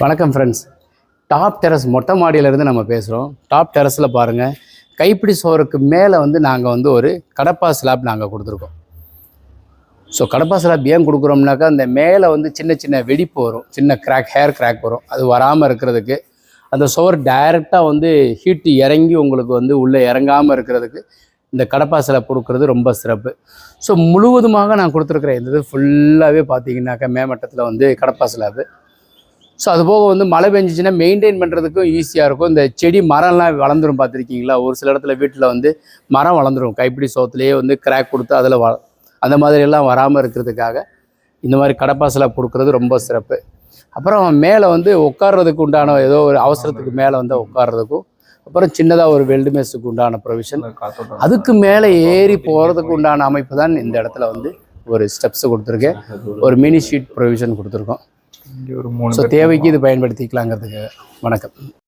வணக்கம் friends. Top terrace மொட்டை மாடியிலேருந்து நம்ம பேசுகிறோம். டாப் டெரஸில் பாருங்கள், கைப்பிடி சோறுக்கு மேலே வந்து நாங்கள் வந்து ஒரு கடப்பா ஸ்லாப் நாங்கள் கொடுத்துருக்கோம். ஸோ கடப்பா ஸ்லாப் ஏன் கொடுக்குறோம்னாக்கா, அந்த மேலே வந்து சின்ன சின்ன வெடிப்பு வரும், சின்ன ஹேர் கிராக் வரும். அது வராமல் இருக்கிறதுக்கு, அந்த சுவர் டைரெக்டாக வந்து ஹீட்டு இறங்கி உங்களுக்கு வந்து உள்ளே இறங்காமல் இருக்கிறதுக்கு இந்த கடப்பா ஸ்லாப் கொடுக்குறது ரொம்ப சிறப்பு. ஸோ முழுவதுமாக நான் கொடுத்துருக்குறேன். இந்த இது ஃபுல்லாகவே பார்த்தீங்கன்னாக்கா மேமட்டத்தில் வந்து கடப்பா ஸ்லாப்பு. ஸோ அதுபோக வந்து மழை பெஞ்சிச்சின்னா மெயின்டைன் பண்ணுறதுக்கும் ஈஸியாக இருக்கும். இந்த செடி மரம்லாம் வளர்ந்துரும் பார்த்துருக்கீங்களா? ஒரு சில இடத்துல வீட்டில் வந்து மரம் வளர்ந்துரும், கைப்பிடி சோத்துலேயே வந்து கிராக் கொடுத்து அதில் அந்த மாதிரியெல்லாம் வராமல் இருக்கிறதுக்காக இந்த மாதிரி கடப்பா ஸ்லாப் கொடுக்குறது ரொம்ப சிறப்பு. அப்புறம் மேலே வந்து உட்கார்றதுக்கு உண்டான ஏதோ ஒரு அவசரத்துக்கு மேலே வந்து உட்கார்றதுக்கும், அப்புறம் சின்னதாக ஒரு வெல்டு மெஸ்ஸுக்கு உண்டான ப்ரொவிஷன், அதுக்கு மேலே ஏறி போகிறதுக்கு உண்டான அமைப்பு தான் இந்த இடத்துல வந்து ஒரு ஸ்டெப்ஸ் கொடுத்துருக்கேன். ஒரு மினி ஷீட் ப்ரொவிஷன் கொடுத்துருக்கோம். ஸோ தேவைக்கு இது பயன்படுத்திக்கலாங்கிறதுக்கு. வணக்கம்.